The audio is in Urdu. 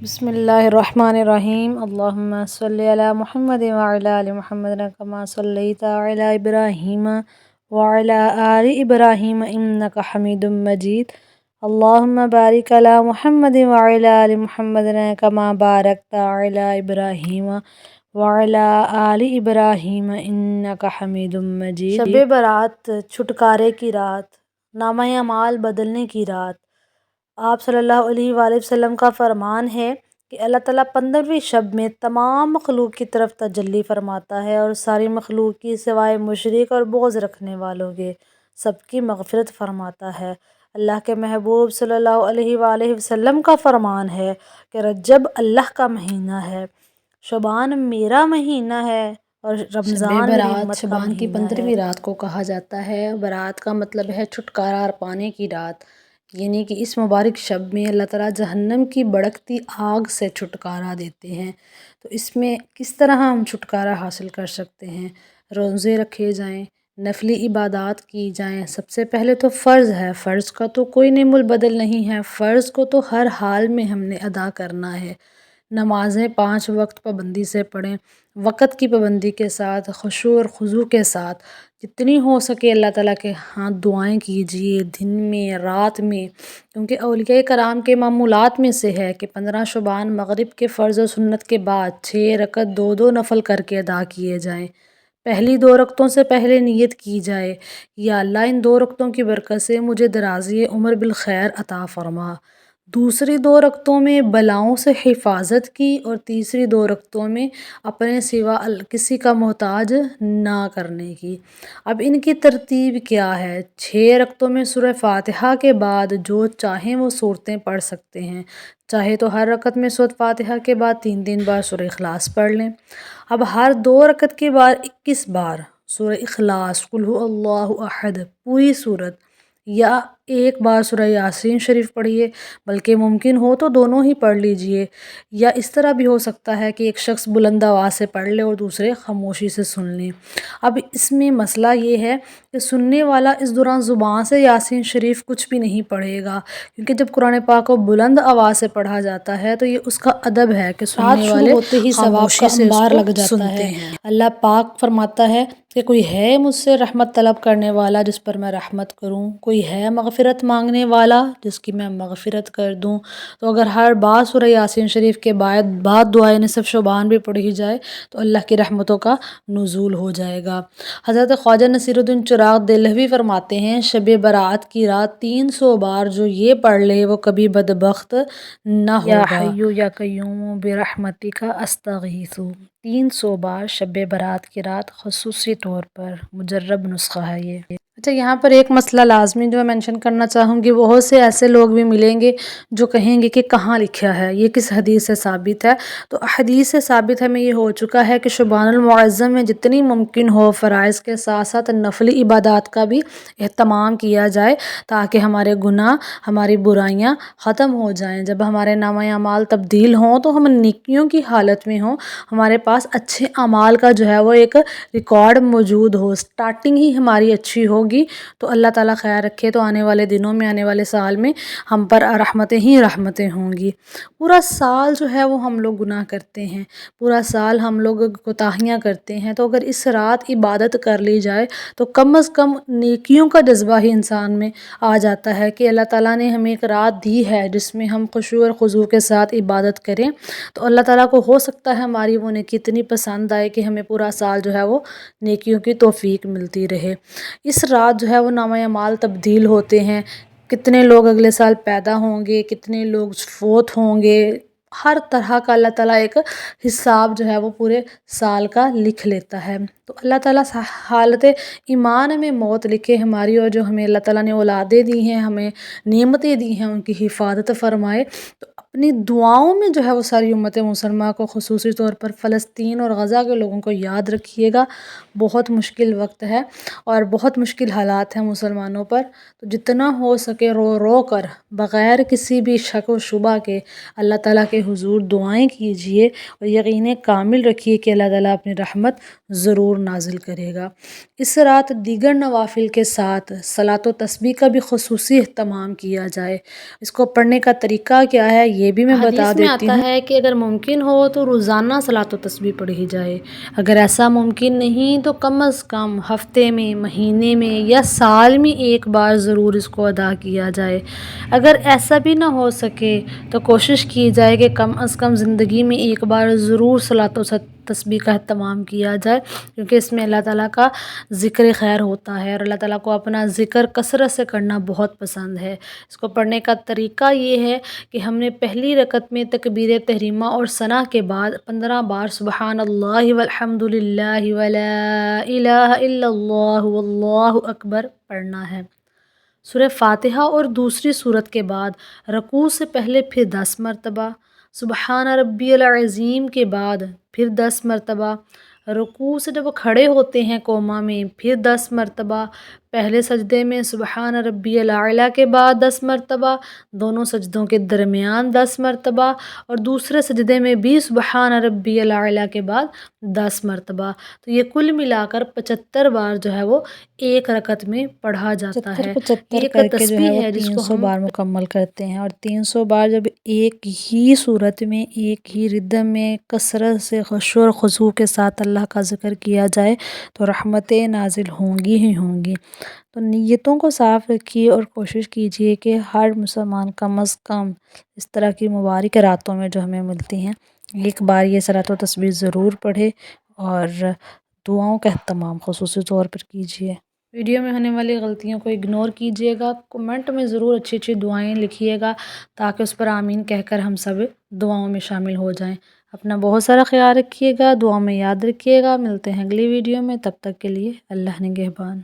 بسم اللہ الرحمن الرحیم اللہم صلی علی محمد وعلی آل محمد کما صلیت علی ابراہیم وعلی آل ابراہیم انک حمید مجید اللہم بارک علی محمد وعلی آل محمد کما بارکت علی ابراہیم وعلی آل ابراہیم انک حمید مجید۔ شب برات چھٹکارے کی رات، نامہ اعمال بدلنے کی رات۔ آپ صلی اللہ علیہ وآلہ وسلم کا فرمان ہے کہ اللہ تعالیٰ 15ویں شب میں تمام مخلوق کی طرف تجلی فرماتا ہے اور ساری مخلوق کی سوائے مشرک اور بغض رکھنے والوں کے سب کی مغفرت فرماتا ہے۔ اللہ کے محبوب صلی اللہ علیہ وآلہ وسلم کا فرمان ہے کہ رجب اللہ کا مہینہ ہے، شعبان میرا مہینہ ہے اور رمضان میری امت کا شعبان کی مہینہ ہے۔ 15ویں رات کو کہا جاتا ہے۔ برات کا مطلب ہے چھٹکارا پانے کی رات، یعنی کہ اس مبارک شب میں اللہ تعالیٰ جہنم کی بھڑکتی آگ سے چھٹکارا دیتے ہیں۔ تو اس میں کس طرح ہم چھٹکارا حاصل کر سکتے ہیں؟ روزے رکھے جائیں، نفلی عبادات کی جائیں۔ سب سے پہلے تو فرض ہے، فرض کا تو کوئی نعم البدل نہیں ہے، فرض کو تو ہر حال میں ہم نے ادا کرنا ہے۔ نمازیں 5 وقت پابندی سے پڑھیں، وقت کی پابندی کے ساتھ، خشوع اور خضوع کے ساتھ، جتنی ہو سکے اللہ تعالیٰ کے ہاں دعائیں کیجیے، دن میں رات میں، کیونکہ اولیاء کرام کے معمولات میں سے ہے کہ 15 شعبان مغرب کے فرض و سنت کے بعد 6 رکعت 2 نفل کر کے ادا کیے جائیں۔ پہلی 2 رکعتوں سے پہلے نیت کی جائے، یا اللہ ان 2 رکعتوں کی برکت سے مجھے درازی عمر بالخیر عطا فرما۔ دوسری 2 رکعتوں میں بلاؤں سے حفاظت کی، اور تیسری 2 رکعتوں میں اپنے سوا کسی کا محتاج نہ کرنے کی۔ اب ان کی ترتیب کیا ہے؟ 6 رکعتوں میں سورہ فاتحہ کے بعد جو چاہیں وہ صورتیں پڑھ سکتے ہیں، چاہے تو ہر رکعت میں سورہ فاتحہ کے بعد 3 بار سورہ اخلاص پڑھ لیں۔ اب ہر 2 رکعت کے بعد 21 بار سورہ اخلاص، قل هو اللہ احد، پوری صورت، یا 1 بار سورہ یاسین شریف پڑھیے، بلکہ ممکن ہو تو دونوں ہی پڑھ لیجئے، یا اس طرح بھی ہو سکتا ہے کہ ایک شخص بلند آواز سے پڑھ لے اور دوسرے خاموشی سے سن لیں۔ اب اس میں مسئلہ یہ ہے کہ سننے والا اس دوران زبان سے یاسین شریف کچھ بھی نہیں پڑھے گا، کیونکہ جب قرآن پاک کو بلند آواز سے پڑھا جاتا ہے تو یہ اس کا ادب ہے کہ سننے والے ہوتے ہی ثواب کا خاموشی سے اس انبار کو لگ جاتا سنتے ہے۔ ہیں۔ اللہ پاک فرماتا ہے کہ کوئی ہے مجھ سے رحمت طلب کرنے والا جس پر میں رحمت کروں، کوئی ہے مغفرت مانگنے والا جس کی میں مغفرت کر دوں۔ تو اگر ہر بار سورہ یاسین شریف کے بعد دعائے نصف شعبان بھی پڑھی جائے تو اللہ کی رحمتوں کا نزول ہو جائے گا۔ حضرت خواجہ نصیر الدین چراغ دہلوی فرماتے ہیں شب برات کی رات 300 بار جو یہ پڑھ لے وہ کبھی بدبخت نہ ہوگا۔ یا حی یا قیوم برحمتک استغیث، 300 بار شب برات کی رات خصوصی طور پر مجرب نسخہ ہے یہ۔ اچھا، یہاں پر ایک مسئلہ لازمی جو میں مینشن کرنا چاہوں گی، بہت سے ایسے لوگ بھی ملیں گے جو کہیں گے کہ کہاں لکھا ہے، یہ کس حدیث سے ثابت ہے؟ تو حدیث سے ثابت ہمیں یہ ہو چکا ہے کہ شعبان المعظم میں جتنی ممکن ہو فرائض کے ساتھ ساتھ نفلی عبادات کا بھی اہتمام کیا جائے، تاکہ ہمارے گناہ، ہماری برائیاں ختم ہو جائیں۔ جب ہمارے نامہ اعمال تبدیل ہوں تو ہم نیکیوں کی حالت میں ہوں، ہمارے پاس اچھے اعمال کا جو ہے وہ ایک ریکارڈ موجود ہو، سٹارٹنگ ہی ہماری اچھی ہوگی تو اللہ تعالیٰ خیال رکھے تو آنے والے دنوں میں، آنے والے سال میں ہم پر رحمتیں ہی رحمتیں ہوں گی۔ پورا سال جو ہے وہ ہم لوگ گناہ کرتے ہیں، پورا سال ہم لوگ کوتاہیاں کرتے ہیں، تو اگر اس رات عبادت کر لی جائے تو کم از کم نیکیوں کا جذبہ ہی انسان میں آ جاتا ہے کہ اللہ تعالیٰ نے ہمیں ایک رات دی ہے جس میں ہم خشوع اور خضوع کے ساتھ عبادت کریں، تو اللہ تعالیٰ کو ہو سکتا ہے ہماری وہ نیکی اتنی پسند آئے کہ ہمیں پورا سال جو ہے وہ نیکیوں کی توفیق ملتی رہے۔ اس رات جو ہے وہ نامہ اعمال تبدیل ہوتے ہیں، کتنے لوگ اگلے سال پیدا ہوں گے، کتنے لوگ فوت ہوں گے، ہر طرح کا اللہ تعالیٰ ایک حساب جو ہے وہ پورے سال کا لکھ لیتا ہے۔ تو اللہ تعالیٰ حالت ایمان میں موت لکھے ہماری، اور جو ہمیں اللہ تعالیٰ نے اولادیں دی ہیں، ہمیں نعمتیں دی ہیں، ان کی حفاظت فرمائے۔ تو اپنی دعاؤں میں جو ہے وہ ساری امت مسلمہ کو، خصوصی طور پر فلسطین اور غزہ کے لوگوں کو یاد رکھیے گا۔ بہت مشکل وقت ہے اور بہت مشکل حالات ہیں مسلمانوں پر، تو جتنا ہو سکے رو رو کر بغیر کسی بھی شک و شبہ کے اللہ تعالیٰ کے حضور دعائیں کیجئے، اور یقین کامل رکھیے کہ اللہ تعالیٰ اپنی رحمت ضرور نازل کرے گا۔ اس رات دیگر نوافل کے ساتھ صلاۃ و تسبیح کا بھی خصوصی اہتمام کیا جائے۔ اس کو پڑھنے کا طریقہ کیا ہے یہ بھی میں بتا حدیث میں دیتی آتا ہوں ہے کہ اگر ممکن ہو تو روزانہ صلاۃ و تسبیح پڑھی جائے، اگر ایسا ممکن نہیں تو کم از کم ہفتے میں، مہینے میں یا سال میں ایک بار ضرور اس کو ادا کیا جائے۔ اگر ایسا بھی نہ ہو سکے تو کوشش کی جائے کہ کم از کم زندگی میں ایک بار ضرور صلاۃ و تسبیح کا اہتمام کیا جائے، کیونکہ اس میں اللہ تعالیٰ کا ذکر خیر ہوتا ہے اور اللہ تعالیٰ کو اپنا ذکر کثرت سے کرنا بہت پسند ہے۔ اس کو پڑھنے کا طریقہ یہ ہے کہ ہم نے پہلی رکعت میں تکبیر تحریمہ اور ثنا کے بعد 15 بار سبحان اللہ والحمد للہ ولا الہ الا اللہ واللہ اکبر پڑھنا ہے۔ سورہ فاتحہ اور دوسری سورت کے بعد رکوع سے پہلے پھر 10 مرتبہ، سبحان ربی العظیم کے بعد پھر 10 مرتبہ، رکوع سے جب وہ کھڑے ہوتے ہیں قوما میں پھر 10 مرتبہ، پہلے سجدے میں سبحان ربی الاعلیٰ کے بعد 10 مرتبہ، دونوں سجدوں کے درمیان 10 مرتبہ اور دوسرے سجدے میں بھی سبحان ربی الاعلیٰ کے بعد 10 مرتبہ۔ تو یہ کل ملا کر 75 بار جو ہے وہ ایک رکعت میں پڑھا جاتا ہے۔ 75 یہ ایک کر کے جو ہے تسبیح وہ ہے جس کو 300 ہم بار مکمل کرتے ہیں، اور 300 بار جب ایک ہی صورت میں، ایک ہی ردم میں کثرت سے خشوع اور خضوع کے ساتھ اللہ کا ذکر کیا جائے تو رحمتیں نازل ہوں گی ہی ہوں گی۔ تو نیتوں کو صاف رکھیے اور کوشش کیجیے کہ ہر مسلمان کم از کم اس طرح کی مبارک راتوں میں جو ہمیں ملتی ہیں ایک بار یہ صلاۃ و تسبیح ضرور پڑھے اور دعاؤں کا اہتمام خصوصی طور پر کیجیے۔ ویڈیو میں ہونے والی غلطیوں کو اگنور کیجیے گا، کمنٹ میں ضرور اچھی اچھی دعائیں لکھیے گا تاکہ اس پر آمین کہہ کر ہم سب دعاؤں میں شامل ہو جائیں۔ اپنا بہت سارا خیال رکھیے گا، دعاؤں میں یاد رکھیے گا۔ ملتے ہیں اگلی ویڈیو میں، تب تک کے لیے اللہ نگہبان۔